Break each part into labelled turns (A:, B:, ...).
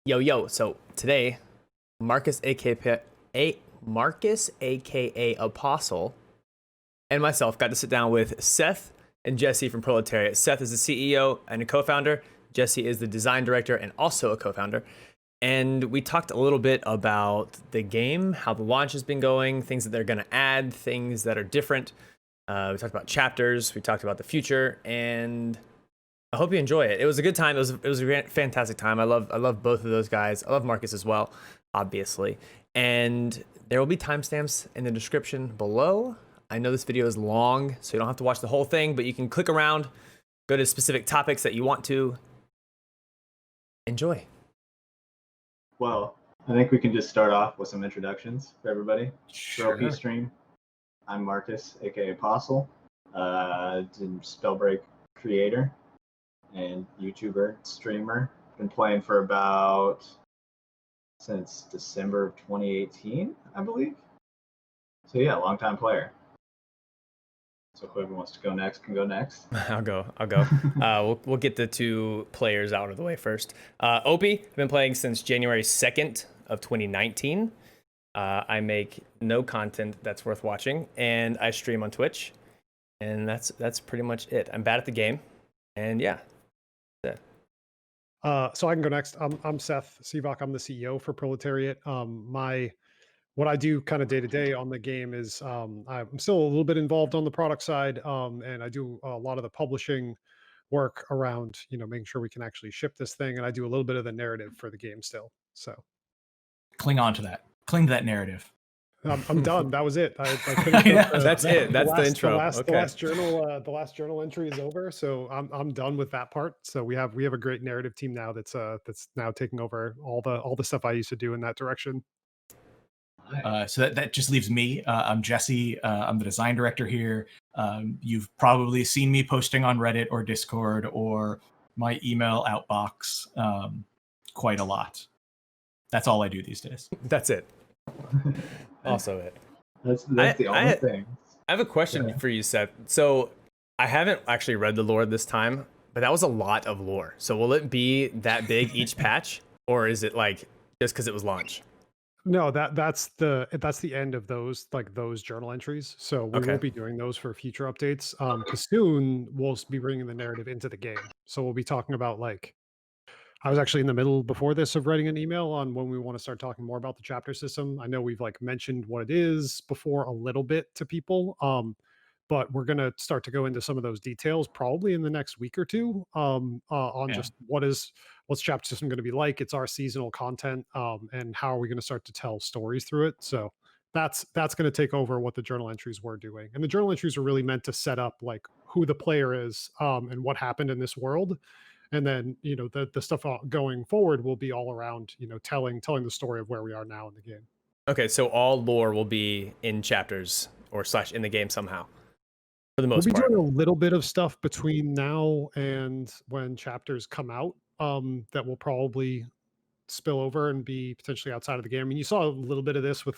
A: Yo, so today, Marcus aka Apostle, and myself got to sit down with Seth and Jesse from Proletariat. Seth is the CEO and a co-founder. Jesse is the design director and also a co-founder. And we talked a little bit about the game, how the launch has been going, things that they're going to add, things that are different. We talked about chapters. We talked about the future, and I hope you enjoy it. It was a good time. It was a fantastic time. I love both of those guys. I love Marcus as well, obviously. And there will be timestamps in the description below. I know this video is long, so you don't have to watch the whole thing, but you can click around, go to specific topics that you want to. Enjoy.
B: Well, I think we can just start off with some introductions for everybody.
A: Sure.
B: Ohpee stream. I'm Marcus, aka Apostle, Spellbreak creator and YouTuber, streamer. Been playing for since December of 2018, I believe. So yeah, long-time player. So whoever wants to go next can go next.
A: I'll go. We'll get the two players out of the way first. Ohpee, I've been playing since January 2nd of 2019. I make no content that's worth watching, and I stream on Twitch, and that's pretty much it. I'm bad at the game, and yeah.
C: So I can go next. I'm Seth Sivak. I'm the CEO for Proletariat. What I do kind of day to day on the game is I'm still a little bit involved on the product side, and I do a lot of the publishing work around making sure we can actually ship this thing, and I do a little bit of the narrative for the game still. So
D: cling to that narrative.
C: I'm done. That was it. I
A: that's it. That's the intro.
C: The last journal entry is over, so I'm done with that part. So we have a great narrative team now that's now taking over all the stuff I used to do in that direction.
D: So that just leaves me. I'm Jesse. I'm the design director here. You've probably seen me posting on Reddit or Discord or my email outbox quite a lot. That's all I do these days.
A: That's it. Also it.
B: That's the only thing.
A: I have a question for you, Seth. So I haven't actually read the lore this time, but that was a lot of lore. So will it be that big each patch, or is it like just because it was launch?
C: No, that's the end of those journal entries. So we won't be doing those for future updates. Because soon we'll be bringing the narrative into the game. So we'll be talking about I was actually in the middle before this of writing an email on when we want to start talking more about the chapter system. I know we've mentioned what it is before a little bit to people. But we're going to start to go into some of those details probably in the next week or two just what's chapter system going to be like. It's our seasonal content, and how are we going to start to tell stories through it. So that's going to take over what the journal entries were doing. And the journal entries are really meant to set up who the player is and what happened in this world. And then, the stuff going forward will be all around, telling the story of where we are now in the game.
A: Okay, so all lore will be in chapters or / in the game somehow. For the most part.
C: We'll be doing a little bit of stuff between now and when chapters come out that will probably spill over and be potentially outside of the game. I mean, you saw a little bit of this with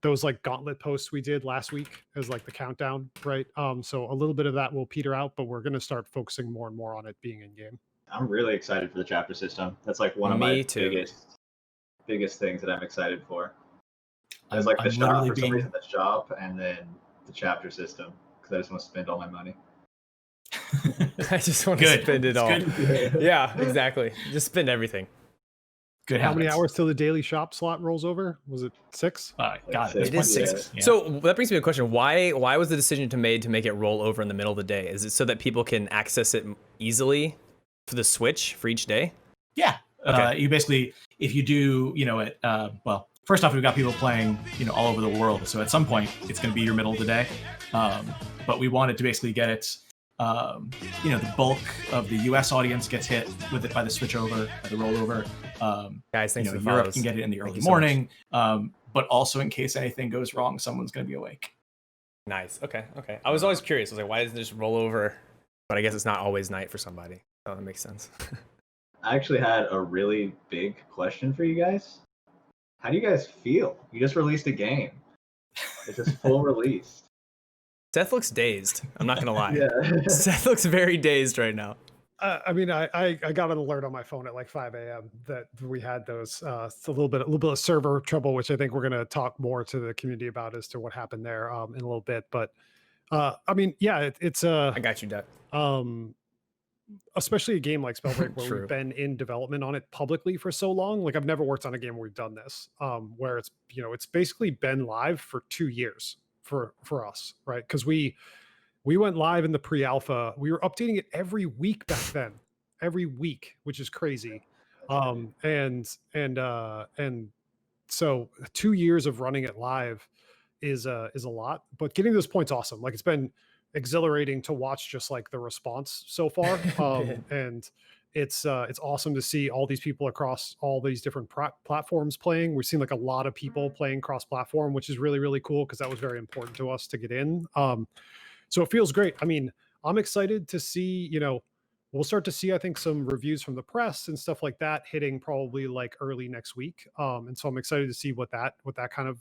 C: those gauntlet posts we did last week as the countdown, right? So a little bit of that will peter out, but we're going to start focusing more and more on it being in game.
B: I'm really excited for the chapter system. That's one of my biggest things that I'm excited for. There's the shop for some reason, the shop, and then the chapter system. I just want to spend all my money.
A: I just want to spend it all. Yeah, exactly. Just spend everything.
D: Good.
C: How many hours till the daily shop slot rolls over? Was it 6?
D: Got
A: it. It is 6. Yeah. So that brings me to a question. Why was the decision made to make it roll over in the middle of the day? Is it so that people can access it easily for the Switch for each day?
D: Yeah. You basically, if you do, first off, we've got people playing, all over the world. So at some point, it's going to be your middle of the day. But we wanted to basically get it, the bulk of the US audience gets hit with it by the switch over, by the rollover.
A: Guys, thanks for the
D: Europe
A: follows.
D: can get it in the early morning. But also in case anything goes wrong, someone's going to be awake.
A: Nice. Okay. I was always curious. I was like, why doesn't it just roll over? But I guess it's not always night for somebody. Oh, that makes sense.
B: I actually had a really big question for you guys. How do you guys feel? You just released a game. It's just full release.
A: Seth looks dazed. I'm not gonna lie.
B: Yeah.
A: Seth looks very dazed right now.
C: I mean, I got an alert on my phone at like 5 a.m. that we had those. It's a little bit of server trouble, which I think we're going to talk more to the community about as to what happened there in a little bit. But I mean, yeah, it's
A: I got you, Duck.
C: Especially a game like Spellbreak where we've been in development on it publicly for so long. Like I've never worked on a game where we've done this, where it's, you know, it's basically been live for 2 years for us, right? Because we went live in the pre-alpha. We were updating it every week back then, every week, which is crazy. And so 2 years of running it live is a lot, but getting to this point's awesome. Like it's been exhilarating to watch just like the response so far. And it's awesome to see all these people across all these different platforms playing. We've seen like a lot of people playing cross-platform, which is really, really cool because that was very important to us to get in. So it feels great. I mean, I'm excited to see, you know, we'll start to see, I think, some reviews from the press and stuff like that hitting probably like early next week. And so I'm excited to see what that kind of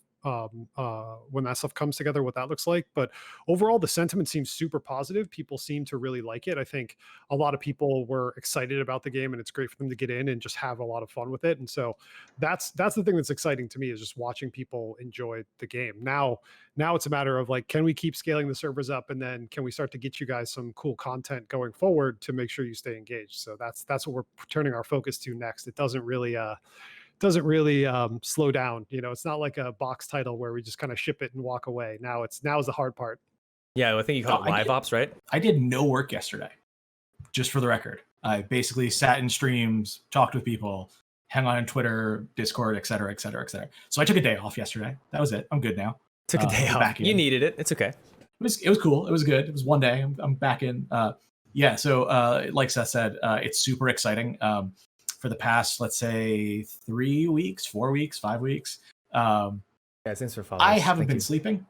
C: when that stuff comes together, what that looks like. But overall, the sentiment seems super positive. People seem to really like it. I think a lot of people were excited about the game, and it's great for them to get in and just have a lot of fun with it. And so that's the thing that's exciting to me, is just watching people enjoy the game. Now it's a matter of like, can we keep scaling the servers up, and then can we start to get you guys some cool content going forward to make sure you stay engaged? So that's what we're turning our focus to next. It doesn't really slow down. You know, it's not like a box title where we just kind of ship it and walk away. Now is the hard part.
A: Yeah, I think you call it live ops, right?
D: I did no work yesterday, just for the record. I basically sat in streams, talked with people, hung on Twitter, Discord, et cetera, et cetera, et cetera. So I took a day off yesterday. That was it. I'm good now.
A: Took a day off. You needed it. It's okay.
D: It was cool. It was good. It was one day. I'm back in. Yeah. So like Seth said, it's super exciting. For the past, let's say 3 weeks, 4 weeks, 5 weeks.
A: Yeah, thanks for following.
D: I haven't been sleeping.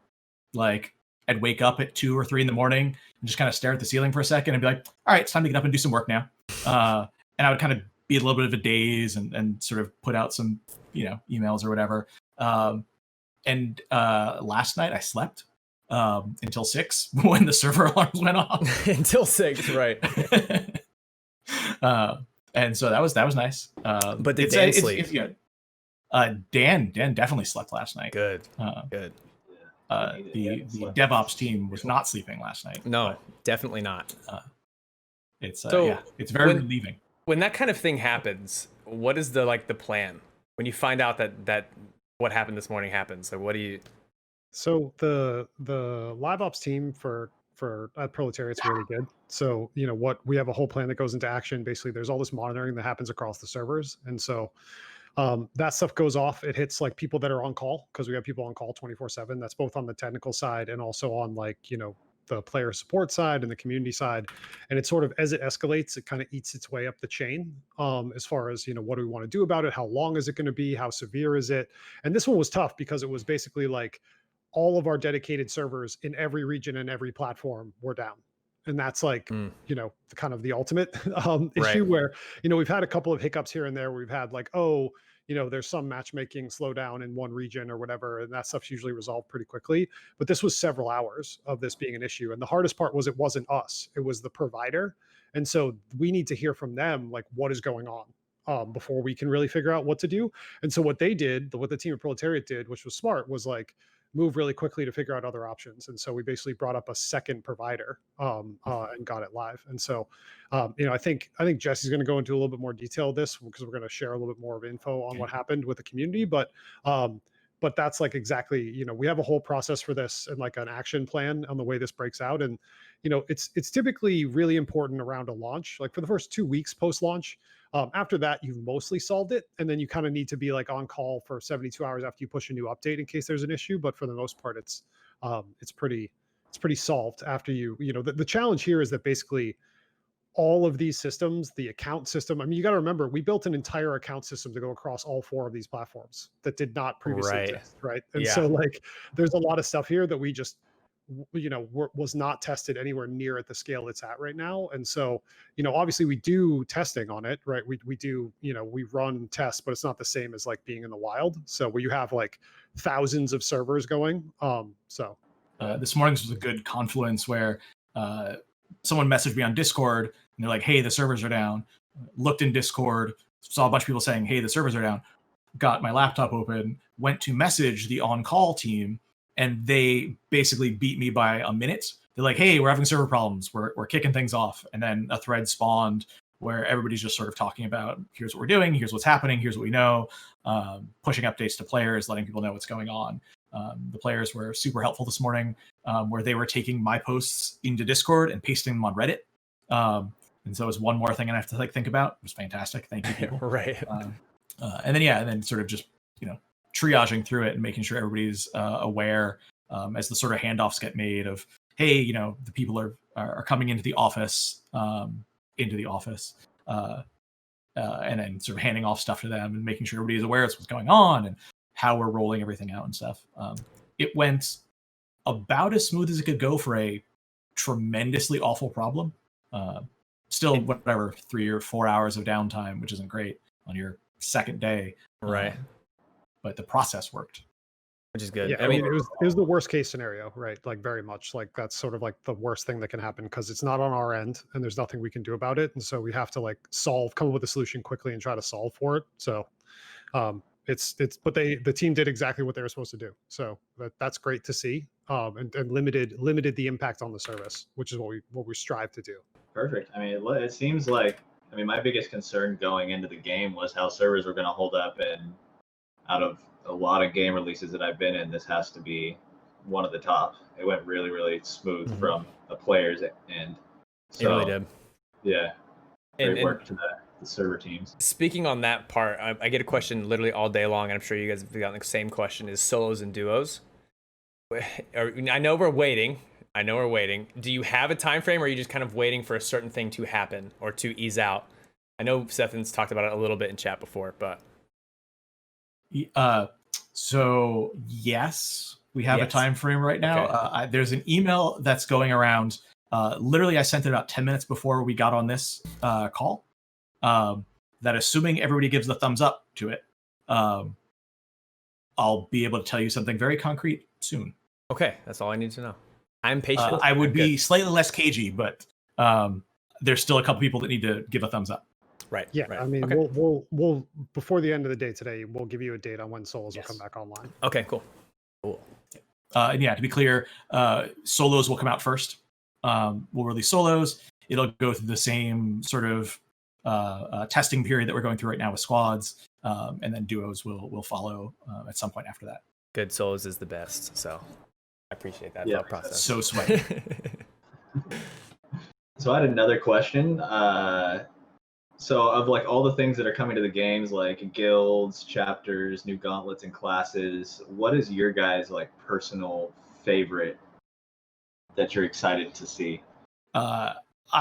D: Like I'd wake up at 2 or 3 in the morning and just kind of stare at the ceiling for a second and be like, all right, it's time to get up and do some work now. And I would kind of be a little bit of a daze and sort of put out some, you know, emails or whatever. And last night I slept until 6 when the server alarms went off.
A: Until 6, right.
D: And so that was nice.
A: But did Dan sleep?
D: It's good. Dan definitely slept last night.
A: Good. Good.
D: The DevOps team was not sleeping last night.
A: No, definitely not.
D: It's very relieving.
A: When that kind of thing happens, what is the plan? When you find out that what happened this morning happens, like what do you?
C: So the live ops team for Proletariat's really good. So, you know, we have a whole plan that goes into action. Basically, there's all this monitoring that happens across the servers. And so that stuff goes off. It hits like people that are on call, because we have people on call 24/7. That's both on the technical side and also on like, you know, the player support side and the community side. And it sort of, as it escalates, it kind of eats its way up the chain as far as, you know, what do we want to do about it? How long is it going to be? How severe is it? And this one was tough because it was basically like all of our dedicated servers in every region and every platform were down. And that's like, you know, kind of the ultimate issue where, you know, we've had a couple of hiccups here and there. We've had like, oh, you know, there's some matchmaking slowdown in one region or whatever, and that stuff's usually resolved pretty quickly. But this was several hours of this being an issue. And the hardest part was it wasn't us, it was the provider. And so we need to hear from them, like, what is going on before we can really figure out what to do. And so what they did, what the team of Proletariat did, which was smart, was like, move really quickly to figure out other options. And so we basically brought up a second provider and got it live. And so, you know, I think Jesse's going to go into a little bit more detail of this, because we're going to share a little bit more of info on what happened with the community. But that's like exactly, you know, we have a whole process for this and like an action plan on the way this breaks out. And, you know, it's typically really important around a launch, like for the first 2 weeks post-launch. After that, you've mostly solved it. And then you kind of need to be like on call for 72 hours after you push a new update in case there's an issue. But for the most part, it's pretty solved after you know, the challenge here is that basically all of these systems, the account system, I mean, you got to remember, we built an entire account system to go across all 4 of these platforms that did not previously exist. Right. And so like, there's a lot of stuff here that we just, you know, was not tested anywhere near at the scale it's at right now. And so, you know, obviously we do testing on it, right? We do, you know, we run tests, but it's not the same as like being in the wild. So where you have like thousands of servers going. This
D: morning's was a good confluence where someone messaged me on Discord they're like, hey, the servers are down. Looked in Discord, saw a bunch of people saying, hey, the servers are down. Got my laptop open, went to message the on-call team, and they basically beat me by a minute. They're like, hey, we're having server problems. We're kicking things off. And then a thread spawned where everybody's just sort of talking about, here's what we're doing, here's what's happening, here's what we know, pushing updates to players, letting people know what's going on. The players were super helpful this morning, where they were taking my posts into Discord and pasting them on Reddit. And so it was one more thing I have to like think about. It was fantastic. Thank you, people.
A: Right.
D: And then sort of just, triaging through it and making sure everybody's aware as the sort of handoffs get made of, hey, the people are coming into the office, and then sort of handing off stuff to them and making sure everybody's aware of what's going on and how we're rolling everything out and stuff. It went about as smooth as it could go for a tremendously awful problem. Still, whatever, 3 or 4 hours of downtime, which isn't great on your second day.
A: Right.
D: But the process worked.
A: Which is good.
C: Yeah, I mean, it was the worst case scenario, right? Like very much like that's sort of like the worst thing that can happen because it's not on our end and there's nothing we can do about it. And so we have to like come up with a solution quickly and try to solve for it. So but the team did exactly what they were supposed to do. So that's great to see. And limited the impact on the service, which is what we strive to do.
B: Perfect. I mean, it seems like, my biggest concern going into the game was how servers were going to hold up, and out of a lot of game releases that I've been in, this has to be one of the top. It went really, really smooth from the players, and so,
A: it really did.
B: Yeah, great work to the server teams.
A: Speaking on that part, I get a question literally all day long, and I'm sure you guys have gotten the same question: is solos and duos? I know we're waiting. Do you have a time frame, or are you just kind of waiting for a certain thing to happen or to ease out? I know Seth's talked about it a little bit in chat before, but
D: so yes, we have a time frame right now. Okay. There's an email that's going around. Literally, I sent it about 10 minutes before we got on this call. That assuming everybody gives the thumbs up to it, I'll be able to tell you something very concrete soon.
A: Okay, that's all I need to know. I'm patient.
D: I would be slightly less cagey, but there's still a couple people that need to give a thumbs up.
A: Right.
C: Yeah.
A: Right.
C: I mean,
A: okay.
C: we'll before the end of the day today, we'll give you a date on when solos will come back online.
A: Okay. Cool.
D: And yeah, to be clear, solos will come out first. We'll release solos. It'll go through the same sort of testing period that we're going through right now with squads, and then duos will follow at some point after that.
A: Good. Solos is the best. So I appreciate that thought process.
D: So sweaty.
B: So I had another question. So of like all the things that are coming to the games, like guilds, chapters, new gauntlets, and classes, what is your guys' like personal favorite that you're excited to see?
D: I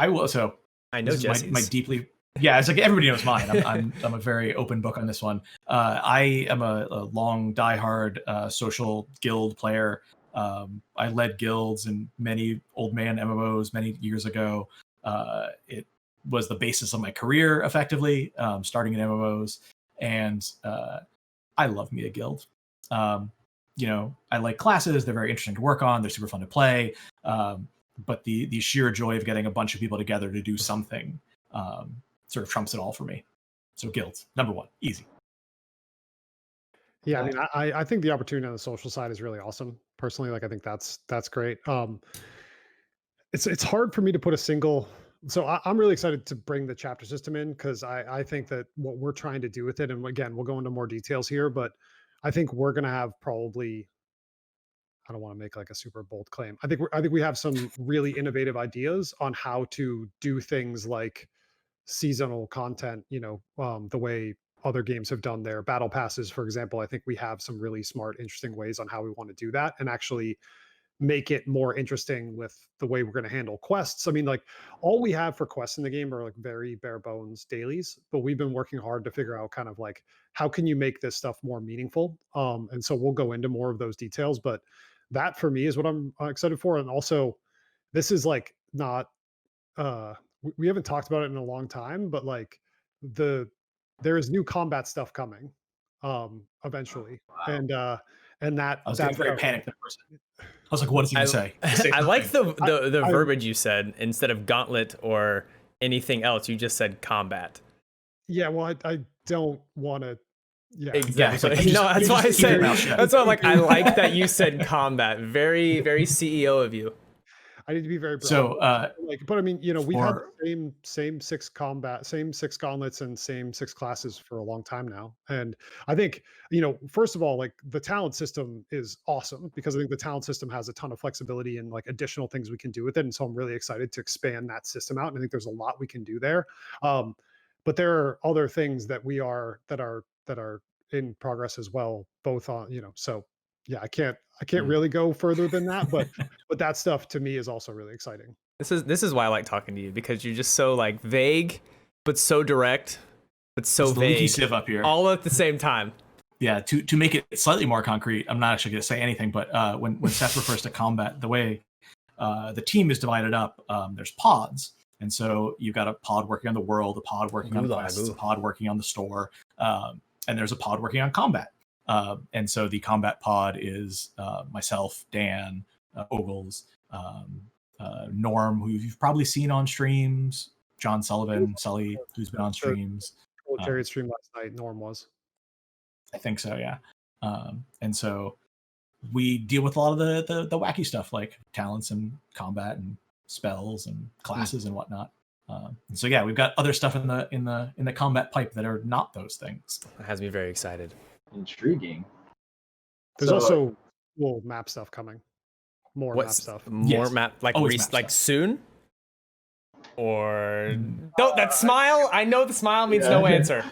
D: know
A: Jesse's.
D: my deeply. Yeah, it's like everybody knows mine. I'm a very open book on this one. I am a long diehard social guild player. I led guilds in many old man MMOs many years ago. It was the basis of my career, effectively, starting in MMOs, and I love me a guild. I like classes; they're very interesting to work on. They're super fun to play, but the sheer joy of getting a bunch of people together to do something sort of trumps it all for me. So guilds, number one, easy.
C: Yeah, I mean, I think the opportunity on the social side is really awesome. Personally, like I think that's great. It's hard for me to put a single. So I'm really excited to bring the chapter system in because I think that what we're trying to do with it, and again, we'll go into more details here, but I think we're going to have probably, I don't want to make like a super bold claim. I think we have some really innovative ideas on how to do things like seasonal content, the way other games have done their battle passes, for example. I think we have some really smart, interesting ways on how we want to do that and actually make it more interesting with the way we're going to handle quests. I mean, like all we have for quests in the game are like very bare bones dailies, but we've been working hard to figure out kind of like, how can you make this stuff more meaningful? And so we'll go into more of those details, but that for me is what I'm excited for. And also this is like not, we haven't talked about it in a long time, but like there is new combat stuff coming eventually. Wow. And that
D: I was getting very panicked at first. I was like, what is he going to say?
A: I like the verbiage you said instead of gauntlet or anything else. You just said combat.
C: Yeah, well, I don't want to. Yeah,
A: exactly.
D: Yeah,
A: no, that's why I said. That's why I'm like, I like that you said combat. Very, very CEO of you.
C: I need to be very broad.
D: So,
C: but I mean, we've had the same 6 gauntlets and same 6 classes for a long time now. And I think, first of all, like the talent system is awesome because I think the talent system has a ton of flexibility and like additional things we can do with it. And so I'm really excited to expand that system out. And I think there's a lot we can do there. But there are other things that that are in progress as well, both on, so yeah, I can't really go further than that, but that stuff to me is also really exciting.
A: This is why I like talking to you, because you're just so like vague, but so direct, but so vague.
D: Sieve up here.
A: All at the same time.
D: Yeah, to make it slightly more concrete, I'm not actually going to say anything, but when Seth refers to combat, the way the team is divided up, there's pods. And so you've got a pod working on the world, a pod working on quests, a pod working on the store, and there's a pod working on combat. And so the combat pod is myself, Dan, Ogles, Norm, who you've probably seen on streams, John Sullivan, Sully, who's been on streams.
C: Proletariat stream last night, Norm was.
D: I think so, yeah. And so we deal with a lot of the wacky stuff like talents and combat and spells and classes and whatnot. And so yeah, we've got other stuff in the combat pipe that are not those things.
A: That has me very excited.
B: Intriguing.
C: There's also map stuff coming. Map stuff.
A: More map, like like soon? Or no, that smile. I know the smile means no answer.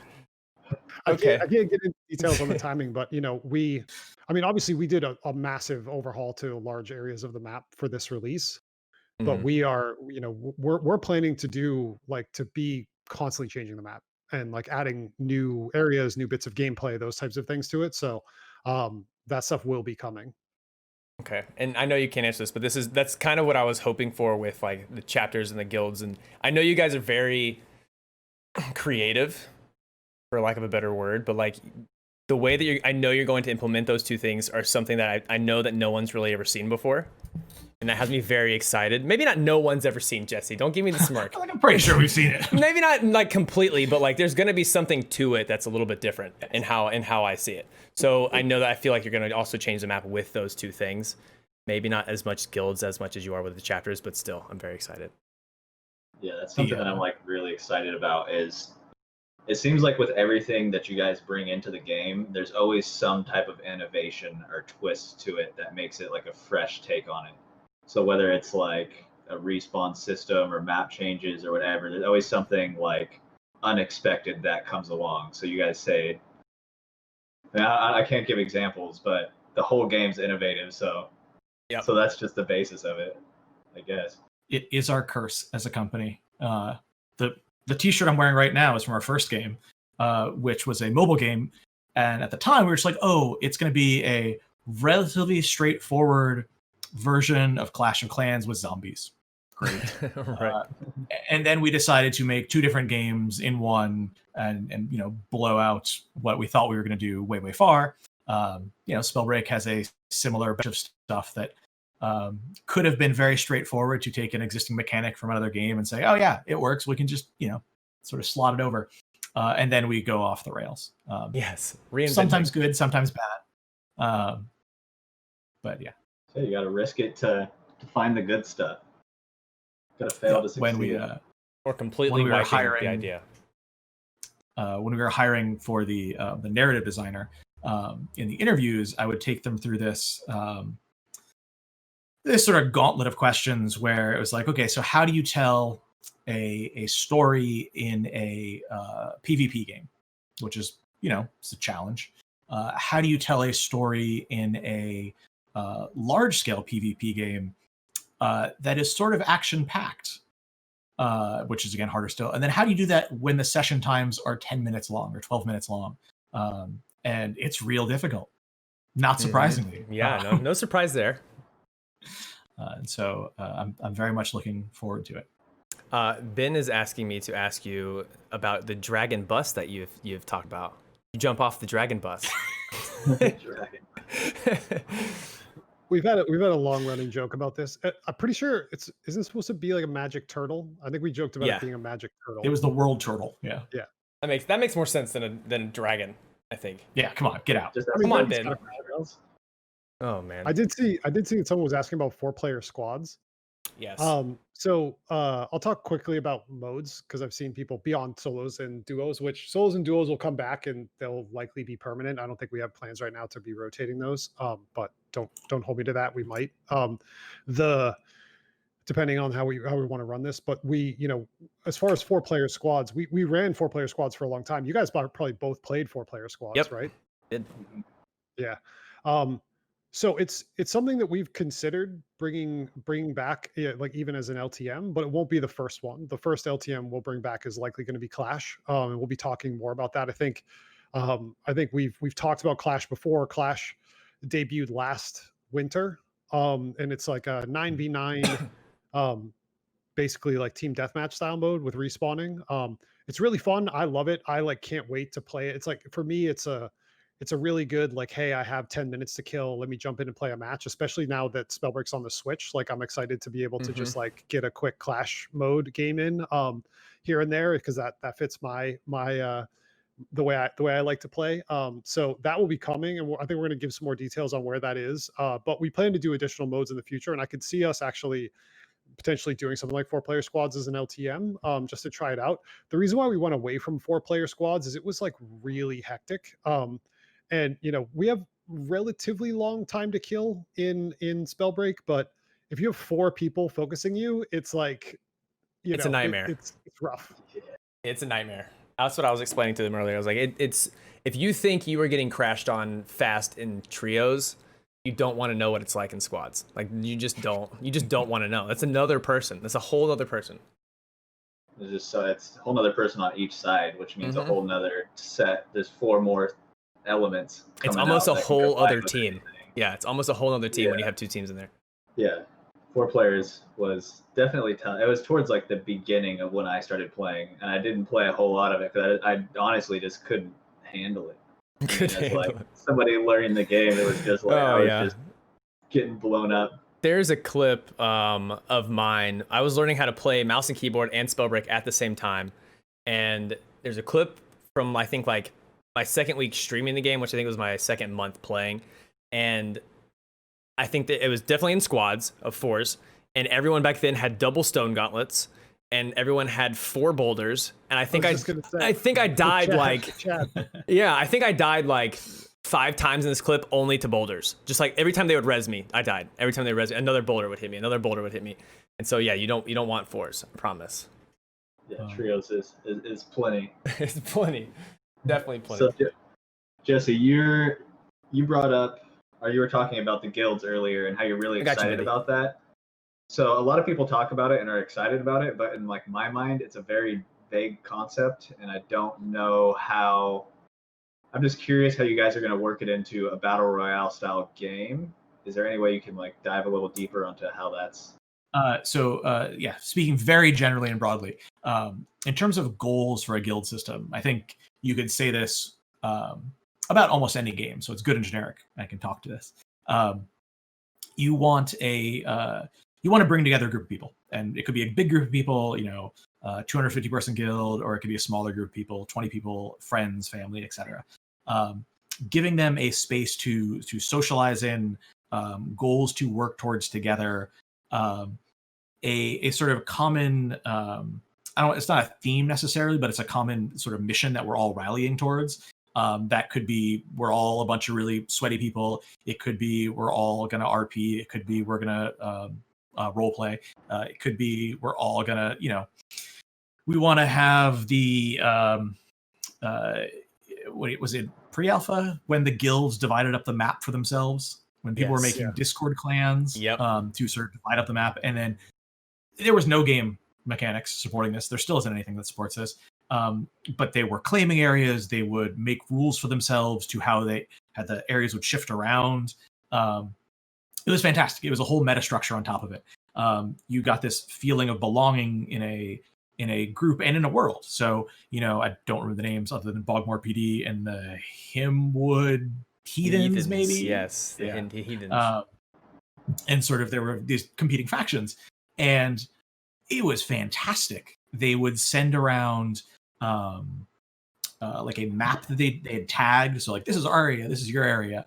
A: Okay.
C: I can't get into details on the timing, but obviously we did a massive overhaul to large areas of the map for this release. But we are, we're planning to be constantly changing the map and like adding new areas, new bits of gameplay, those types of things to it. So that stuff will be coming.
A: Okay. And I know you can't answer this, but that's kind of what I was hoping for with like the chapters and the guilds. And I know you guys are very creative, for lack of a better word, but like the way that I know you're going to implement those two things are something that I know that no one's really ever seen before. And that has me very excited. Maybe not no one's ever seen, Jesse. Don't give me the smirk.
D: I'm pretty sure we've seen it.
A: Maybe not like completely, but like there's going to be something to it that's a little bit different in how I see it. So I know that I feel like you're going to also change the map with those two things. Maybe not as much guilds as much as you are with the chapters, but still, I'm very excited.
B: Yeah, that's something that I'm like really excited about. Is it seems like with everything that you guys bring into the game, there's always some type of innovation or twist to it that makes it like a fresh take on it. So whether it's like a respawn system or map changes or whatever, there's always something like unexpected that comes along. So you guys say, I can't give examples, but the whole game's innovative. So so that's just the basis of it, I guess.
D: It is our curse as a company. The t-shirt I'm wearing right now is from our first game, which was a mobile game. And at the time we were just like, oh, it's going to be a relatively straightforward version of Clash of Clans with zombies. Great.
A: Right.
D: And then we decided to make 2 different games in one and blow out what we thought we were going to do way far. Spellbreak has a similar bunch of stuff that could have been very straightforward to take an existing mechanic from another game and say, oh yeah, it works. We can just, sort of slot it over. And then we go off the rails.
A: Yes.
D: Sometimes good, sometimes bad. But yeah.
B: So you got to risk it to find the good stuff. Got to fail to succeed.
A: When we or completely
D: when we were hiring
A: the idea.
D: When we were hiring for the narrative designer, in the interviews, I would take them through this sort of gauntlet of questions where it was like, okay, so how do you tell a story in a PvP game, which is it's a challenge. How do you tell a story in a large-scale PvP game that is sort of action-packed, which is, again, harder still. And then how do you do that when the session times are 10 minutes long or 12 minutes long? And it's real difficult, not surprisingly.
A: Yeah, no surprise there.
D: And so I'm very much looking forward to it.
A: Ben is asking me to ask you about the dragon bus that you've talked about. You jump off the dragon bus.
B: Dragon.
C: We've had a long running joke about this. I'm pretty sure isn't supposed to be like a magic turtle. I think we joked about it being a magic turtle.
D: It was the world turtle. Yeah.
C: Yeah.
A: That makes more sense than a dragon, I think.
D: Yeah. Come on, get out.
A: Come on, Ben. Oh man.
C: I did see that someone was asking about 4-player squads.
A: Yes.
C: So I'll talk quickly about modes because I've seen people beyond solos and duos, which solos and duos will come back and they'll likely be permanent. I don't think we have plans right now to be rotating those. But don't hold me to that. We might. Depending on how we want to run this, but as far as 4-player squads, we ran 4-player squads for a long time. You guys probably both played 4-player squads, right?
A: Did.
C: Yeah. So it's something that we've considered bringing back, like even as an LTM, but it won't be the first one. The first LTM we'll bring back is likely going to be Clash, and we'll be talking more about that. I think we've talked about Clash before. Clash debuted last winter, and it's like a 9v9, basically like team deathmatch style mode with respawning. It's really fun. I love it. I can't wait to play it. It's like, for me, it's a really good, like, hey, I have 10 minutes to kill. Let me jump in and play a match, especially now that Spellbreak's on the Switch. Like, I'm excited to be able to just get a quick Clash mode game in here and there, because that fits my the way I like to play. So that will be coming, and I think we're going to give some more details on where that is. But we plan to do additional modes in the future, and I could see us actually potentially doing something like 4-player squads as an LTM, just to try it out. The reason why we went away from 4-player squads is it was like really hectic. And we have relatively long time to kill in Spellbreak, but if you have 4 people focusing you, it's like,
A: it's a nightmare.
C: It's rough.
A: It's a nightmare. That's what I was explaining to them earlier. I was like, it's if you think you were getting crashed on fast in trios, you don't want to know what it's like in squads. Like, you just don't want to know. That's another person. That's a whole other person.
B: It's a whole other person on each side, which means a whole nother set. There's 4 more elements.
A: It's almost a whole other team. Yeah, it's almost a whole other team when you have 2 teams in there.
B: Yeah, 4 players was definitely tough. It was towards like the beginning of when I started playing, and I didn't play a whole lot of it because I honestly just couldn't handle it. Somebody learning the game, it was just like I was just getting blown up.
A: There's a clip of mine. I was learning how to play mouse and keyboard and Spellbreak at the same time, and there's a clip from, I think, like my second week streaming the game, which I think was my second month playing, and I think that it was definitely in squads of 4s, and everyone back then had double stone gauntlets, and everyone had 4 boulders, and I think I died like I think I died like 5 times in this clip only to boulders. Just like every time they would res me, I died. Every time they res me, another boulder would hit me, another boulder would hit me. And so yeah, you don't want 4s, I promise.
B: Yeah, trios is plenty.
A: It's plenty. Definitely plenty.
B: So Jesse, you brought up, or you were talking about the guilds earlier and how you're really excited about that. So a lot of people talk about it and are excited about it, but in like my mind, it's a very vague concept, and I don't know how. I'm just curious how you guys are going to work it into a battle royale style game. Is there any way you can like dive a little deeper onto how that's?
D: Speaking very generally and broadly, in terms of goals for a guild system, I think you could say this about almost any game. So it's good and generic. I can talk to this. You want to bring together a group of people, and it could be a big group of people, 250 person guild, or it could be a smaller group of people, 20 people, friends, family, etc. Giving them a space to socialize in, goals to work towards together, a sort of common, it's not a theme necessarily, but it's a common sort of mission that we're all rallying towards. That could be we're all a bunch of really sweaty people. It could be we're all going to RP. It could be we're going to role play. It could be we're all going to, we want to have the, what was it, pre-alpha, when the guilds divided up the map for themselves, when people were making Discord clans to sort of divide up the map. And then there was no game mechanics supporting this. There still isn't anything that supports this. But they were claiming areas. They would make rules for themselves to how the areas would shift around. It was fantastic. It was a whole meta structure on top of it. You got this feeling of belonging in a group and in a world. So, I don't remember the names other than Bogmore PD and the Himwood Heathens, maybe.
A: Yes, the Heathens.
D: and sort of there were these competing factions, and it was fantastic. They would send around like a map that they had tagged, so like, this is our area, this is your area.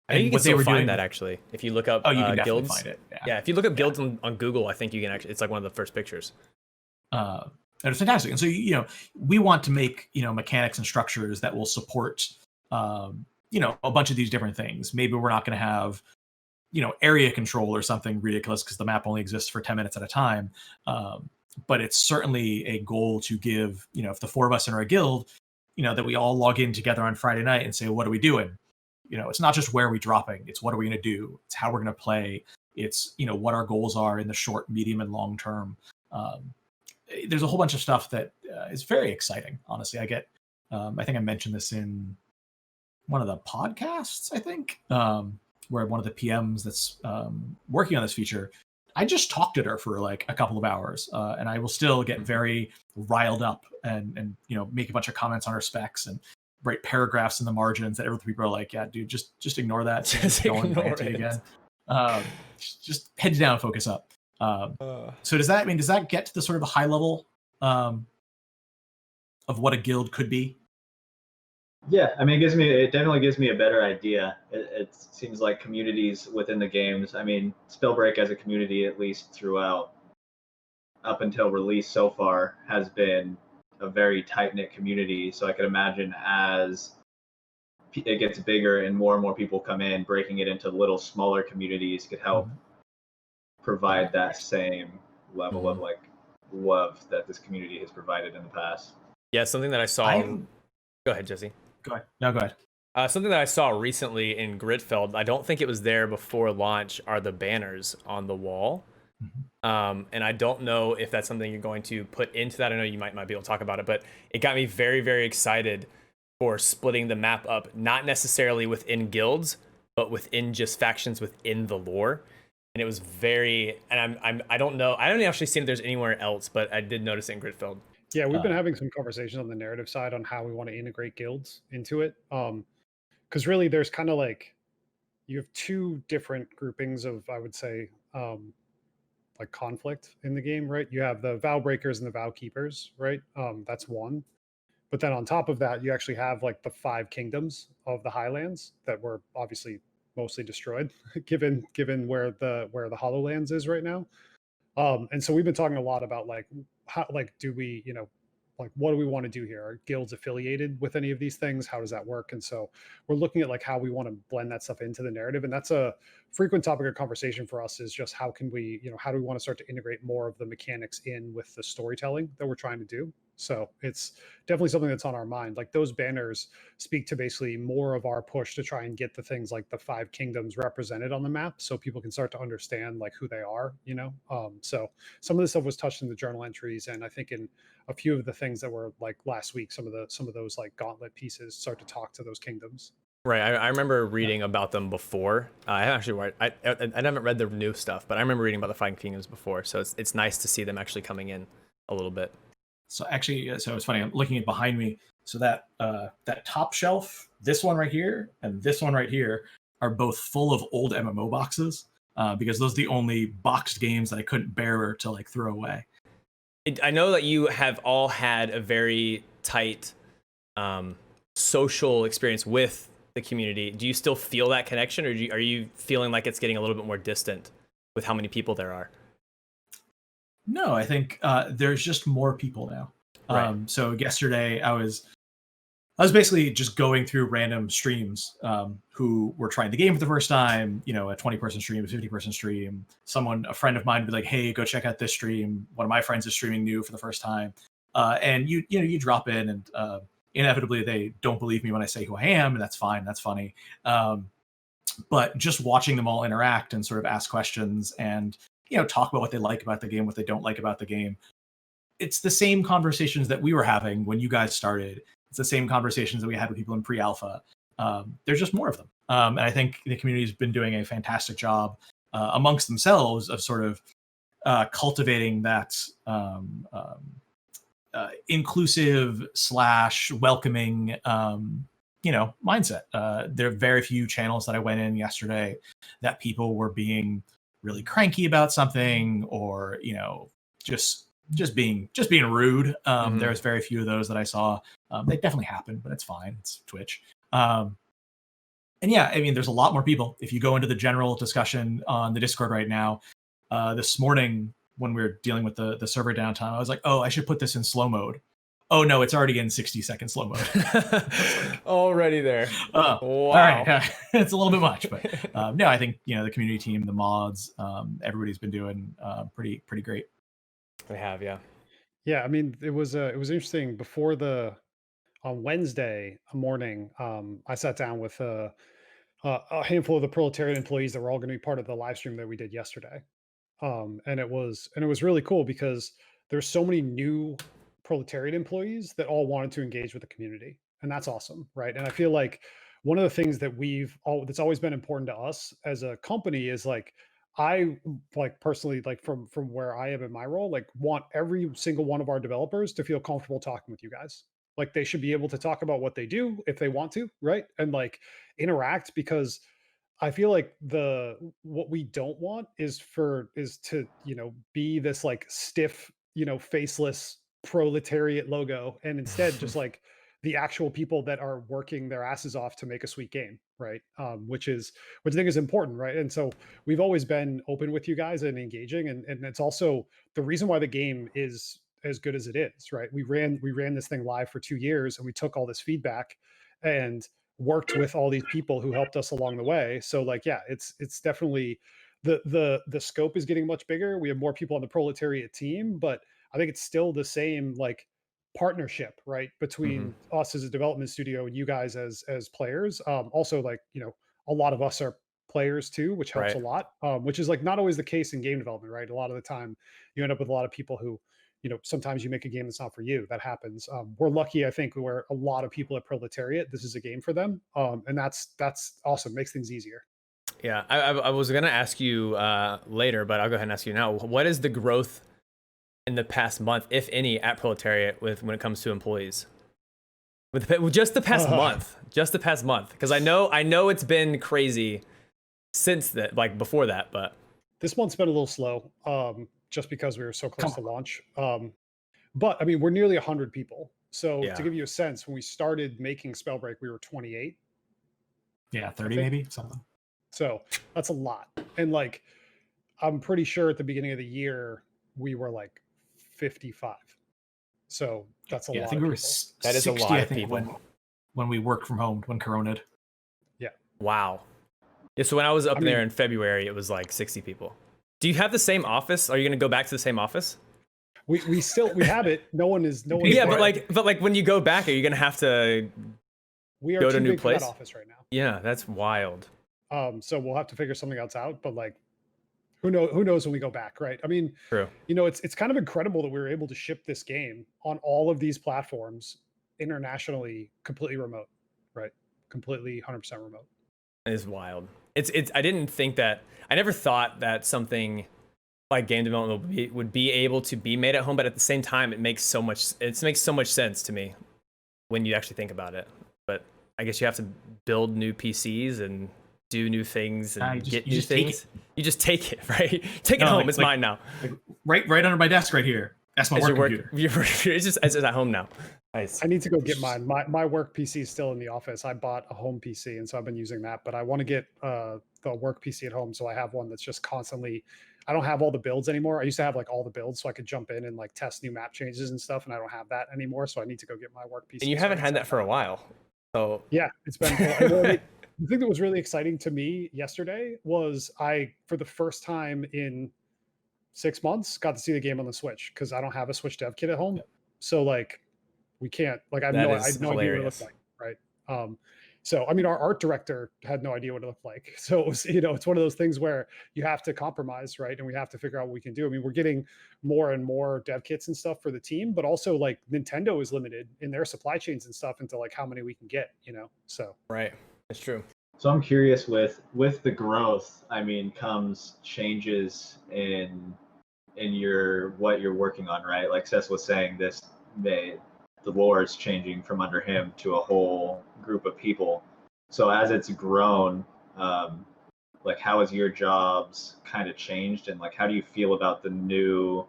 A: I think you can still find that, actually, if you look up
D: you can definitely
A: guilds.
D: find it.
A: Yeah, if you look up guilds on Google, I think you can actually. It's like one of the first pictures.
D: And it's fantastic. And so we want to make mechanics and structures that will support a bunch of these different things. Maybe we're not going to have area control or something ridiculous because the map only exists for 10 minutes at a time. But it's certainly a goal to give if the 4 of us in our guild, that we all log in together on Friday night and say, what are we doing? It's not just where are we dropping, it's what are we going to do, it's how we're going to play, it's what our goals are in the short, medium, and long term. There's a whole bunch of stuff that is very exciting, honestly. I think I mentioned this in one of the podcasts, I think, where one of the PMs that's working on this feature, I just talked to her for like a couple of hours, and I will still get very riled up and make a bunch of comments on her specs and write paragraphs in the margins that other people are like, yeah, dude, just ignore that.
A: Just ignore it
D: again. Just heads down, focus up. So does that get to the sort of a high level of what a guild could be?
B: Yeah, I mean, it definitely gives me a better idea. It seems like communities within the games. I mean, Spellbreak as a community, at least throughout, up until release so far, has been a very tight-knit community. So I could imagine as it gets bigger and more people come in, breaking it into little smaller communities could help provide that same level of like love that this community has provided in the past.
A: Yeah, something that I saw. Go ahead, Jesse.
D: Go ahead. No, go ahead.
A: Something that I saw recently in Gritfeld, I don't think it was there before launch, are the banners on the wall. And I don't know if that's something you're going to put into that. I know you might not be able to talk about it, but it got me very, very excited for splitting the map up, not necessarily within guilds, but within just factions within the lore. And it was very, and I don't know, I haven't actually seen if there's anywhere else, but I did notice it in Gritfeld.
C: Yeah, we've been having some conversations on the narrative side on how we want to integrate guilds into it. Because really there's kind of like, you have 2 different groupings of, I would say, like conflict in the game, right? You have the vow breakers and the vow keepers, right? That's one. But then on top of that, you actually have like the 5 kingdoms of the Highlands that were obviously mostly destroyed, given where the Hollowlands is right now. And so we've been talking a lot about like how, like, do we, like, what do we want to do here? Are guilds affiliated with any of these things? How does that work? And so we're looking at like how we want to blend that stuff into the narrative. And that's a frequent topic of conversation for us, is just how can we, how do we want to start to integrate more of the mechanics in with the storytelling that we're trying to do? So it's definitely something that's on our mind. Like those banners speak to basically more of our push to try and get the things like the 5 kingdoms represented on the map, so people can start to understand like who they are, So some of this stuff was touched in the journal entries, and I think in a few of the things that were like last week, some of those like gauntlet pieces start to talk to those kingdoms.
A: Right, I remember reading about them before. I haven't read the new stuff, but I remember reading about the 5 kingdoms before. So it's nice to see them actually coming in a little bit.
D: So actually, so it's funny, I'm looking at behind me. So that top shelf, this one right here, and this one right here are both full of old MMO boxes, because those are the only boxed games that I couldn't bear to like throw away.
A: I know that you have all had a very tight social experience with the community. Do you still feel that connection, or are you feeling like it's getting a little bit more distant with how many people there are?
D: No, I think there's just more people now.
A: Right.
D: So yesterday I was basically just going through random streams who were trying the game for the first time, a 20-person stream, a 50-person stream. A friend of mine would be like, hey, go check out this stream. One of my friends is streaming new for the first time. And you drop in, and inevitably they don't believe me when I say who I am, and that's fine, that's funny. But just watching them all interact and sort of ask questions and talk about what they like about the game, what they don't like about the game. It's the same conversations that we were having when you guys started. It's the same conversations that we had with people in pre-alpha. There's just more of them. And I think the community's been doing a fantastic job amongst themselves of sort of cultivating that inclusive / welcoming mindset. There are very few channels that I went in yesterday that people were being really cranky about something, or just being rude. There's very few of those that I saw. They definitely happen, but it's fine. It's Twitch. And yeah, I mean, there's a lot more people. If you go into the general discussion on the Discord right now, this morning when we were dealing with the server downtime, I was like, oh, I should put this in slow mode. Oh no, it's already in 60-second slow mode.
A: Already there.
D: Wow. All right, it's a little bit much, but no, I think the community team, the mods, everybody's been doing pretty great.
A: They have, yeah.
C: Yeah, I mean, it was interesting. Before on Wednesday morning, I sat down with a handful of the Proletariat employees that were all going to be part of the live stream that we did yesterday. And it was really cool because there's so many new Proletariat employees that all wanted to engage with the community, and that's awesome, right? And I feel like one of the things that that's always been important to us as a company is like, I like personally, like from where I am in my role, like want every single one of our developers to feel comfortable talking with you guys. Like they should be able to talk about what they do if they want to, right? And like interact, because I feel like what we don't want is to be this like stiff, faceless proletariat logo, and instead just like the actual people that are working their asses off to make a sweet game, right? Which I think is important, right? And so we've always been open with you guys and engaging, and it's also the reason why the game is as good as it is, right? We ran this thing live for 2 years, and we took all this feedback and worked with all these people who helped us along the way. So like, yeah, it's definitely the scope is getting much bigger. We have more people on the Proletariat team, but I think it's still the same like partnership, right, between us as a development studio and you guys as players. Also, like, a lot of us are players too, which helps a lot, which is like not always the case in game development, right? A lot of the time you end up with a lot of people who, sometimes you make a game that's not for you. That happens. We're lucky, I think, where a lot of people at Proletariat, this is a game for them. And that's awesome. Makes things easier.
A: Yeah, I was going to ask you later, but I'll go ahead and ask you now. What is the growth in the past month, if any, at Proletariat when it comes to employees? With just the past month, because I know it's been crazy since that, like before that, but
C: this month's been a little slow, just because we were so close to launch. But I mean, we're nearly 100 people. So to give you a sense, when we started making Spellbreak, we were 28.
D: Yeah, 30 maybe, something.
C: So that's a lot. And like, I'm pretty sure at the beginning of the year, we were like 55. So that's a lot.
D: I think we were 60, that is a lot of people. When we worked from home, when Corona'd.
C: Yeah.
A: Wow. Yeah, so when I was up there in February, it was like 60 people. Do you have the same office? Are you going to go back to the same office?
C: We have it. No one is.
A: Yeah, but like when you go back, are you going to have to go to a new place?
C: For that office right now.
A: Yeah, that's wild.
C: So we'll have to figure something else out. But like, who knows when we go back, right? I mean,
A: true.
C: It's kind of incredible that we were able to ship this game on all of these platforms internationally, completely remote, right? Completely 100% remote.
A: It is wild. It's. I didn't think that. I never thought that something like game development would be able to be made at home, but at the same time, it makes so much sense to me when you actually think about it. But I guess you have to build new PCs and do new things and get new things. You just take it, right? Take it home. It's mine now.
D: Right under my desk right here. That's my work computer.
A: It's just at home now. Nice.
C: I need to go get mine. My work PC is still in the office. I bought a home PC, and so I've been using that. But I want to get the work PC at home, so I have one that's just constantly. I don't have all the builds anymore. I used to have like all the builds, so I could jump in and like test new map changes and stuff, and I don't have that anymore. So I need to go get my work PC.
A: And you haven't had that for a while, so
C: yeah, it's been. The thing that was really exciting to me yesterday was for the first time in 6 months, got to see the game on the Switch, because I don't have a Switch dev kit at home. Yep. So like, we can't, like, I have no idea what it looked like, right? So I mean, our art director had no idea what it looked like. So it was, it's one of those things where you have to compromise, right? And we have to figure out what we can do. I mean, we're getting more and more dev kits and stuff for the team, but also like Nintendo is limited in their supply chains and stuff into like how many we can get, so.
A: Right. That's true.
B: So I'm curious, with the growth, I mean, comes changes in what you're working on, right? Like Seth was saying, the lore is changing from under him to a whole group of people. So as it's grown, like how has your jobs kind of changed, and like how do you feel about the new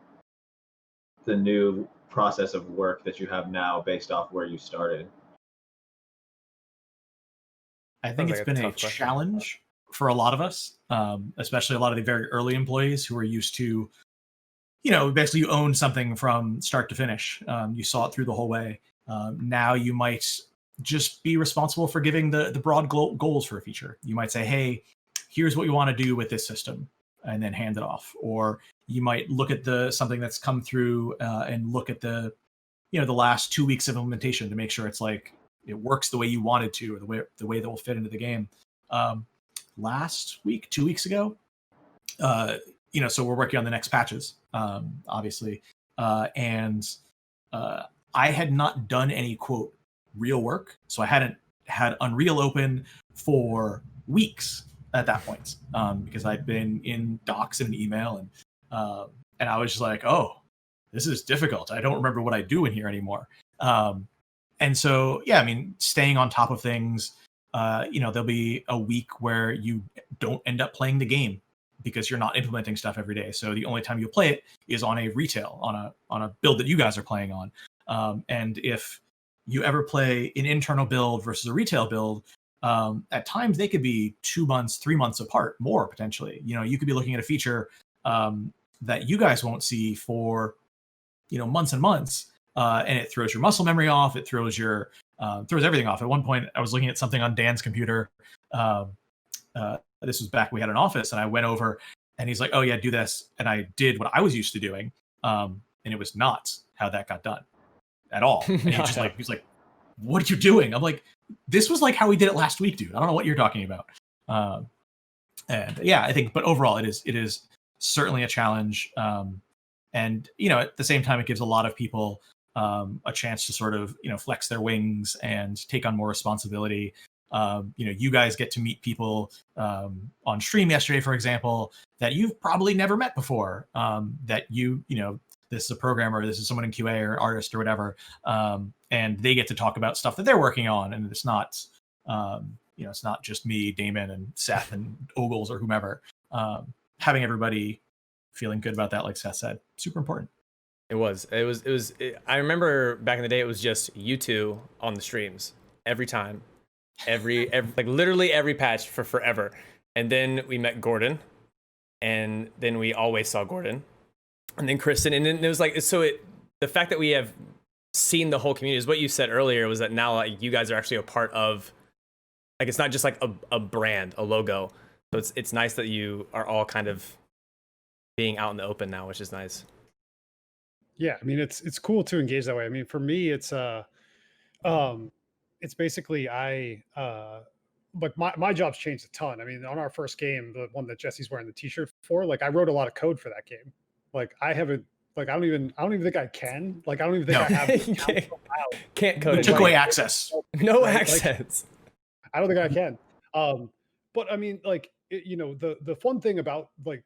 B: process of work that you have now based off where you started?
D: I think it's been a challenge for a lot of us, especially a lot of the very early employees who are used to, basically you own something from start to finish. You saw it through the whole way. Now you might just be responsible for giving the broad goals for a feature. You might say, hey, here's what you want to do with this system, and then hand it off. Or you might look at something that's come through and look at the last 2 weeks of implementation to make sure it's like it works the way you wanted to, or the way that will fit into the game. Last week, 2 weeks ago, so we're working on the next patches, obviously, and I had not done any quote real work, so I hadn't had Unreal open for weeks at that point, because I'd been in docs and email, and I was just like, oh, this is difficult. I don't remember what I do in here anymore. And so, yeah, I mean, staying on top of things, there'll be a week where you don't end up playing the game because you're not implementing stuff every day. So the only time you play it is on a retail, on a build that you guys are playing on. And if you ever play an internal build versus a retail build, at times they could be 2 months, 3 months apart, more potentially. You could be looking at a feature that you guys won't see for months and months, and it throws your muscle memory off. It throws throws everything off. At one point, I was looking at something on Dan's computer. This was back we had an office, and I went over, and he's like, "Oh yeah, do this," and I did what I was used to doing, and it was not how that got done at all. And he's like, "What are you doing?" I'm like, "This was like how we did it last week, dude. I don't know what you're talking about." And yeah, I think, but overall, it is certainly a challenge. And at the same time, it gives a lot of people a chance to sort of flex their wings and take on more responsibility. You guys get to meet people on stream yesterday, for example, that you've probably never met before. That this is a programmer, this is someone in QA or artist or whatever, and they get to talk about stuff that they're working on, and it's not it's not just me, Damon, and Seth and Ogles or whomever. Having everybody feeling good about that, like Seth said, super important.
A: I remember back in the day, it was just you two on the streams every time, every like literally every patch for forever. And then we met Gordon, and then we always saw Gordon, and then Kristen, and then it was like, the fact that we have seen the whole community is what you said earlier, was that now like you guys are actually a part of, like, it's not just like a brand, a logo. So it's nice that you are all kind of being out in the open now, which is nice.
C: Yeah, I mean, it's cool to engage that way. I mean, for me, it's basically like my job's changed a ton. I mean, on our first game, the one that Jesse's wearing the t-shirt for, like I wrote a lot of code for that game. Like I haven't, like I don't even think I can. Like I don't even think I have.
A: Can't code.
D: We took away access.
A: No access.
C: Like, I don't think I can. But I mean, like the fun thing about like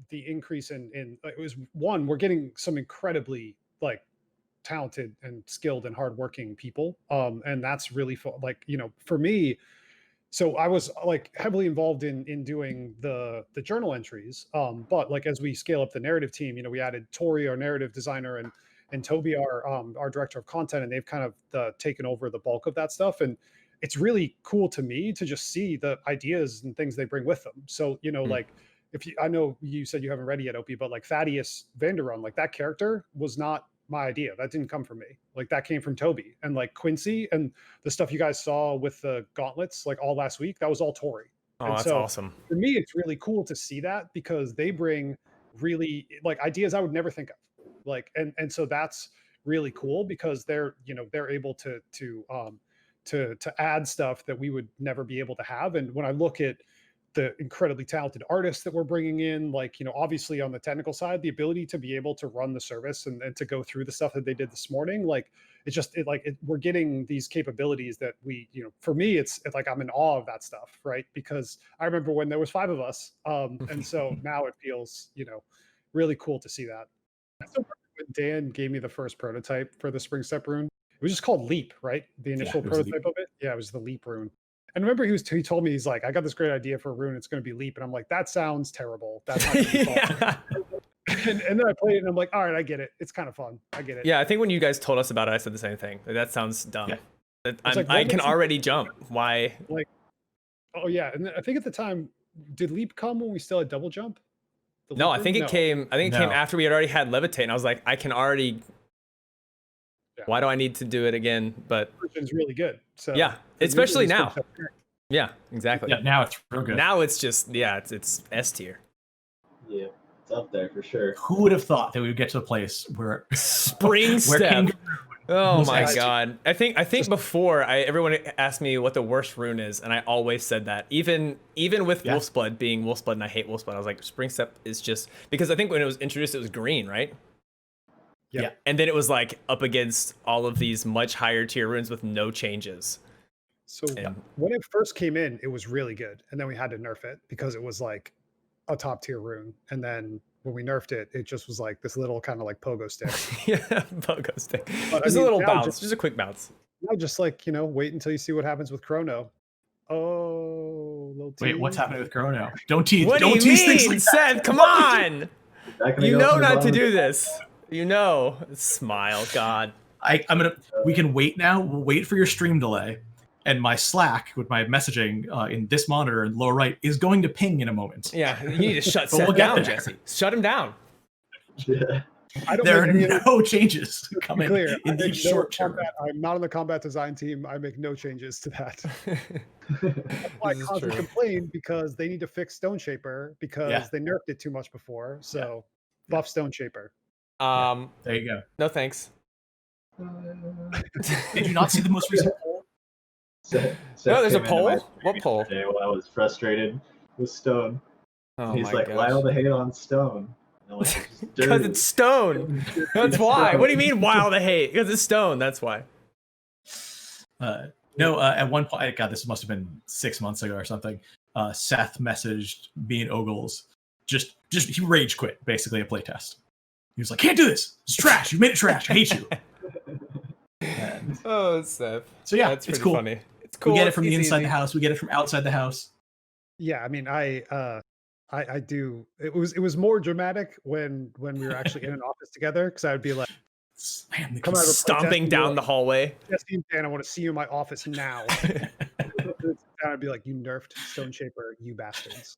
C: the increase in it was, one, we're getting some incredibly like talented and skilled and hardworking people, and that's really fun. Like for me, so I was like heavily involved in doing the journal entries, but like as we scale up the narrative team, we added Tori, our narrative designer, and Toby, our director of content, and they've kind of taken over the bulk of that stuff. And it's really cool to me to just see the ideas and things they bring with them. So like, I know you said you haven't read it yet, Ohpee, but like Thaddeus Vanderrun, like that character was not my idea. That didn't come from me. Like that came from Toby. And like Quincy and the stuff you guys saw with the gauntlets, like all last week, that was all Tori.
A: Oh,
C: and
A: that's
C: so
A: awesome.
C: For me, it's really cool to see that, because they bring really like ideas I would never think of. Like, and so that's really cool, because they're able to add stuff that we would never be able to have. And when I look at the incredibly talented artists that we're bringing in, like, obviously on the technical side, the ability to be able to run the service and to go through the stuff that they did this morning, like, we're getting these capabilities that we, for me, it's like, I'm in awe of that stuff. Right. Because I remember when there was 5 of us. And so now it feels, really cool to see that. I still remember when Dan gave me the first prototype for the Springstep rune, It was just called Leap, right? The initial prototype of it. Yeah, it was the Leap rune. And remember, he told me, he's like, I got this great idea for a rune. It's going to be Leap. And I'm like, that sounds terrible. That's not gonna be fun. And then I played it and I'm like, all right, I get it. It's kind of fun. I get it.
A: Yeah, I think when you guys told us about it, I said the same thing. Like, that sounds dumb. Yeah. I can already jump. Why?
C: Like, oh yeah. And I think at the time, did Leap come when we still had double jump?
A: No, I think it came. I think it came after we had already had levitate, and I was like, I can already. Yeah. Why do I need to do it again? But
C: it's really good. So
A: yeah, especially now. Yeah, exactly.
D: Yeah, now it's real good.
A: Now it's just it's S tier.
B: Yeah, it's up there for sure.
D: Who would have thought that we would get to the place where
A: Springstep? Oh my god! I think before everyone asked me what the worst rune is, and I always said that. Even with Wolfsblood being Wolfsblood, and I hate Wolfsblood, I was like, Springstep is just because I think when it was introduced, it was green, right?
C: Yeah.
A: And then it was like up against all of these much higher tier runes with no changes.
C: So when it first came in, it was really good, and then we had to nerf it because it was like a top tier rune, and then when we nerfed it, it just was like this little kind of like pogo stick.
A: Yeah, pogo stick. But just a little bounce, just a quick bounce.
C: No, just like, wait until you see what happens with Chrono. Oh, little
D: wait, what's happening with Chrono? Don't tease.
A: What
D: don't
A: do you
D: tease
A: mean,
D: things like
A: Seth? Come on. You know not to do this. Smile, God.
D: We can wait now. We'll wait for your stream delay. And my Slack with my messaging in this monitor in lower right is going to ping in a moment.
A: Yeah, you need to shut Seth down, Jesse. Shut him down.
B: Yeah.
D: There are no changes coming in the short term.
C: I'm not on the combat design team. I make no changes to that. That's why I constantly complain, because they need to fix Stoneshaper because they nerfed it too much before. So buff Stoneshaper.
D: There you go.
A: No thanks.
D: Did you not see the most recent poll?
B: Seth
A: there's a poll? What poll?
B: Today while I was frustrated with Stone.
A: Oh,
B: he's like, why all the hate on Stone?
A: Because it's Stone. That's why. What do you mean, why all the hate? Because it's Stone. That's why.
D: No, at one point, God, this must have been 6 months ago or something. Seth messaged me and Ogles. Just he rage quit basically a playtest. He was like, "Can't do this. It's trash. You made it trash. I hate you."
A: Oh, Seth.
D: So yeah,
A: that's
D: it's cool.
A: Funny. It's cool.
D: We get it from inside the house. We get it from outside the house.
C: Yeah, I mean, I do. It was more dramatic when we were actually in an office together, because I would be like,
A: man, come out stomping down the hallway.
C: Jesse and Dan, I want to see you in my office now. I'd be like, you nerfed Stoneshaper, you bastards.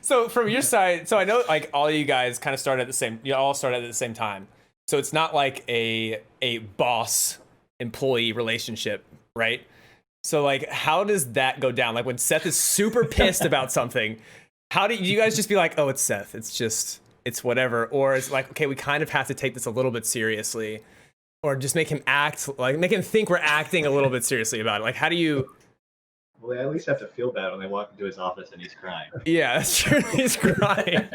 A: So from your side, so I know like all you guys kind of started at the same. You all started at the same time. So it's not like a boss employee relationship, right? So like, how does that go down? Like when Seth is super pissed about something, how do you guys just be like, oh, it's Seth. It's whatever. Or it's like, okay, we kind of have to take this a little bit seriously, or just make him think we're acting a little bit seriously about it. Like, how do you?
B: Well, they at least have to feel bad when they walk into his office and he's crying.
A: Yeah, that's true. He's crying.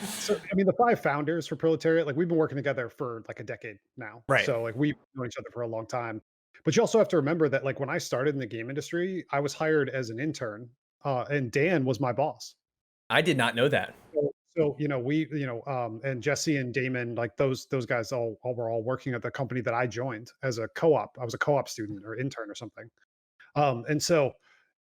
C: So, I mean, the 5 founders for Proletariat, like we've been working together for like a decade now.
A: Right.
C: So like we've known each other for a long time. But you also have to remember that like when I started in the game industry, I was hired as an intern, and Dan was my boss.
A: I did not know that.
C: So and Jesse and Damon, like those guys all were all working at the company that I joined as a co-op. I was a co-op student or intern or something. And so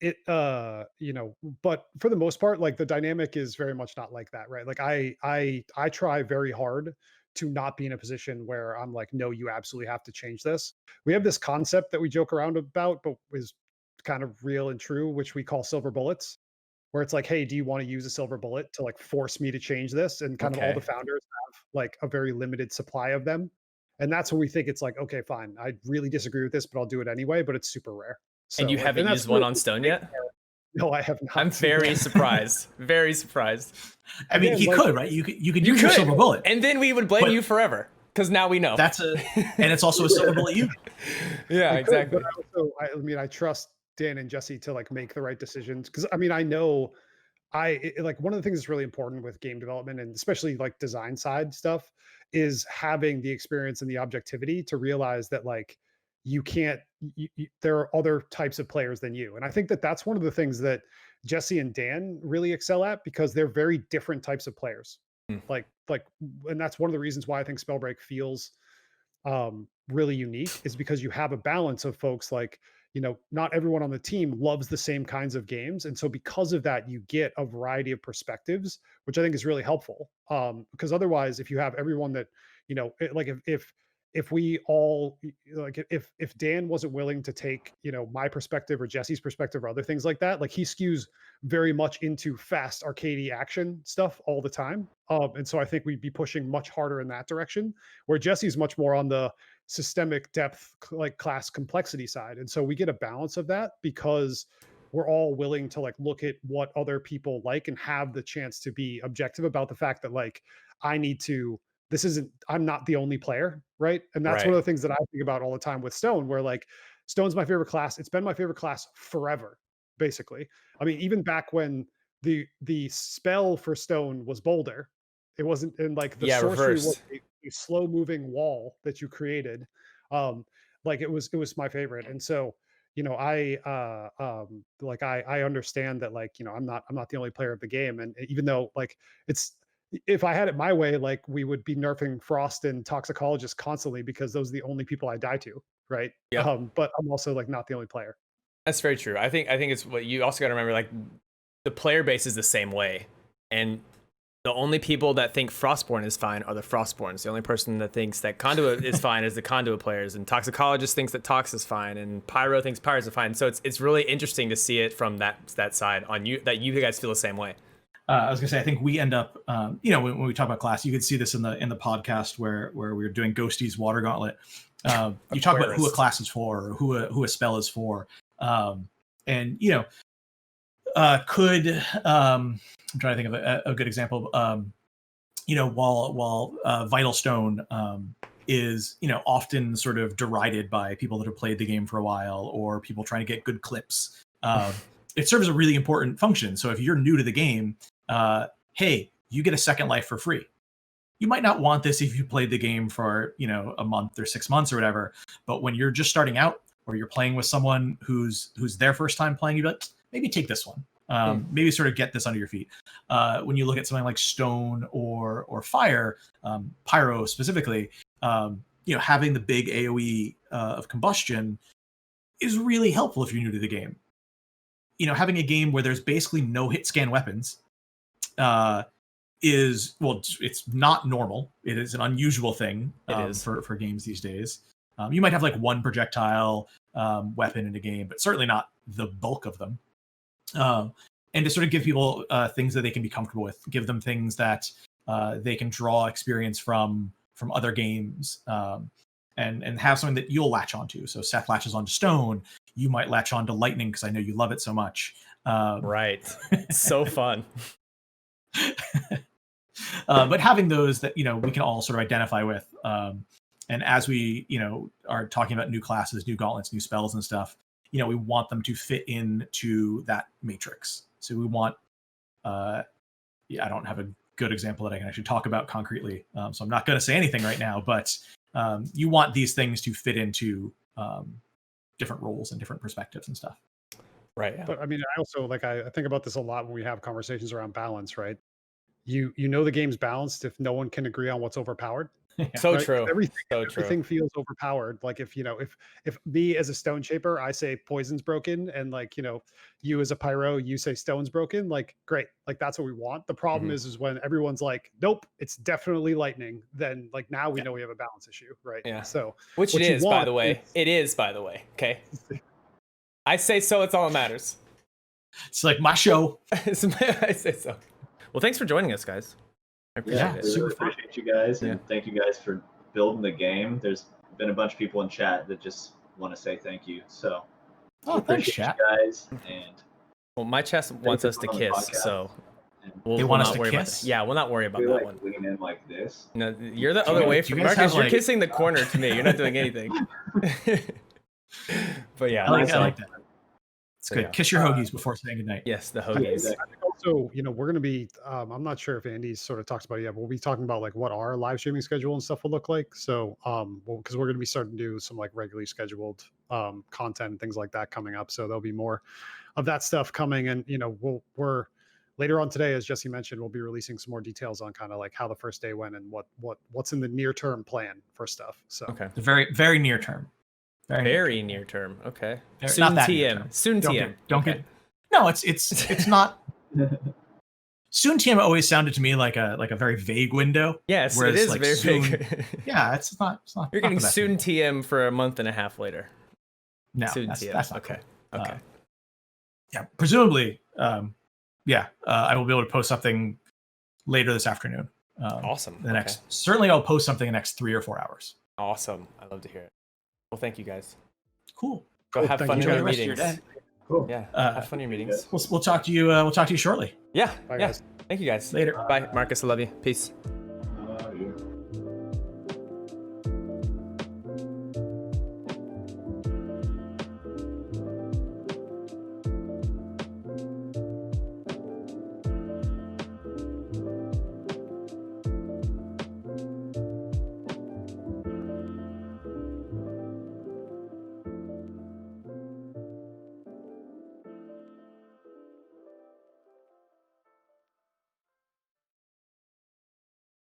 C: it but for the most part, like the dynamic is very much not like that, right? Like I try very hard to not be in a position where I'm like, no, you absolutely have to change this. We have this concept that we joke around about, but is kind of real and true, which we call silver bullets, where it's like, hey, do you want to use a silver bullet to like force me to change this? And kind of all the founders have like a very limited supply of them. And that's when we think it's like, okay, fine, I really disagree with this, but I'll do it anyway, but it's super rare. So,
A: and you haven't used one on Stone yet?
C: No, I have not.
A: I'm very surprised. Very surprised.
D: I mean, he could, right? You could use your silver bullet,
A: and then we would blame you forever because now we know.
D: And it's also a silver bullet.
A: Yeah, exactly.
C: But I trust Dan and Jesse to like make the right decisions, because I mean, I know like one of the things that's really important with game development, and especially like design side stuff, is having the experience and the objectivity to realize that like you can't, there are other types of players than you. And I think that that's one of the things that Jesse and Dan really excel at, because they're very different types of players. Like, and that's one of the reasons why I think Spellbreak feels really unique is because you have a balance of folks like, not everyone on the team loves the same kinds of games. And so because of that, you get a variety of perspectives, which I think is really helpful. Because otherwise, if you have everyone that, like if we all like if Dan wasn't willing to take, my perspective or Jesse's perspective or other things like that, like he skews very much into fast arcadey action stuff all the time. And so I think we'd be pushing much harder in that direction, where Jesse's much more on the systemic depth, like class complexity side. And so we get a balance of that because we're all willing to like look at what other people like and have the chance to be objective about the fact that like I need to I'm not the only player, right? And that's one of the things that I think about all the time with Stone, where like Stone's my favorite class. It's been my favorite class forever, basically. I mean, even back when the spell for Stone was Boulder, it wasn't, and like the sorcery was a slow moving wall that you created. Like it was my favorite. And so, I understand that like, I'm not the only player of the game. And even though like if I had it my way, like we would be nerfing Frost and Toxicologist constantly because those are the only people I die to, right?
A: Yeah.
C: But I'm also like not the only player.
A: That's very true. I think it's what you also got to remember. Like the player base is the same way, and the only people that think Frostborn is fine are the Frostborns. The only person that thinks that Conduit is fine is the Conduit players, and Toxicologist thinks that Tox is fine, and Pyro thinks Pyros are fine. So it's really interesting to see it from that side on you, that you guys feel the same way.
D: I was gonna say, I think we end up, when we talk about class, you could see this in the podcast where we were doing Ghosty's Water Gauntlet. You talk about who a class is for, or who a spell is for, I'm trying to think of a good example. While Vital Stone is often sort of derided by people that have played the game for a while, or people trying to get good clips. It serves a really important function. So if you're new to the game, hey, you get a second life for free. You might not want this if you played the game for a month or 6 months or whatever, but when you're just starting out, or you're playing with someone who's their first time playing, you'd be like, maybe take this one. Maybe sort of get this under your feet. When you look at something like Stone or Fire, Pyro specifically, having the big AoE of combustion is really helpful if you're new to the game. Having a game where there's basically no hit scan weapons it's not normal. It is an unusual thing for games these days. You might have like one projectile weapon in a game, but certainly not the bulk of them. And to sort of give people things that they can be comfortable with, give them things that they can draw experience from other games, and have something that you'll latch onto. So Seth latches onto Stone. You might latch onto Lightning because I know you love it so much.
A: Right. So fun.
D: But having those that, we can all sort of identify with. And as we, are talking about new classes, new gauntlets, new spells and stuff, we want them to fit into that matrix. So we want, I don't have a good example that I can actually talk about concretely. So I'm not going to say anything right now, but you want these things to fit into different roles and different perspectives and stuff.
A: Right. Yeah.
C: But I mean, I also I think about this a lot when we have conversations around balance, right? You know the game's balanced if no one can agree on what's overpowered.
A: So
C: right?
A: true.
C: Everything feels overpowered. Like if me as a Stoneshaper, I say poison's broken, and like you as a Pyro, you say stone's broken. Like great, like that's what we want. The problem is when everyone's like, nope, it's definitely lightning. Then like now we know we have a balance issue, right?
A: Yeah.
C: So
A: which it is, by the way. It is, by the way. Okay. I say so. It's all that matters.
D: It's like my show.
A: I say so. Well, thanks for joining us, guys. I appreciate it.
B: Really appreciate you guys, and thank you guys for building the game. There's been a bunch of people in chat that just want to say thank you. So,
D: thanks, chat,
B: guys. And
A: well, my chest wants us to kiss, so
D: they want us to kiss.
A: Yeah, we'll not worry about that one.
B: Lean in like this.
A: No, you're the other way from Marcus. You're kissing the corner to me. You're not doing anything. But yeah,
D: I like that. It's good. Kiss your hoagies before saying goodnight.
A: Yes, the hoagies.
C: I think also, we're going to be, I'm not sure if Andy's sort of talks about it yet, but we'll be talking about like what our live streaming schedule and stuff will look like. So, because we're going to be starting to do some like regularly scheduled content and things like that coming up. So there'll be more of that stuff coming, and we're later on today, as Jesse mentioned, we'll be releasing some more details on kind of like how the first day went and what's in the near term plan for stuff. So
A: okay,
D: the very near term.
A: Very near term. Okay.
D: Soon
A: Not that TM. Soon TM.
D: Don't get. No, it's not. Soon TM always sounded to me like a very vague window.
A: Yes, it is like very vague.
D: Yeah, it's not.
A: You're getting soon TM for a month and a half later.
D: No,
A: soon
D: that's
A: TM.
D: That's not
A: okay.
D: Cool.
A: Okay.
D: Yeah, presumably. I will be able to post something later this afternoon.
A: Awesome.
D: Certainly I'll post something in the next 3 or 4 hours.
A: Awesome. I love to hear it. Well, thank you guys.
D: Cool.
A: Go have fun in your meetings.
B: Cool.
A: Yeah. Have fun in your meetings.
D: We'll talk to you. We'll talk to you shortly.
A: Yeah.
C: Bye,
A: yeah.
C: guys.
A: Thank you guys.
D: Later.
A: Bye, Marcus. I love you. Peace.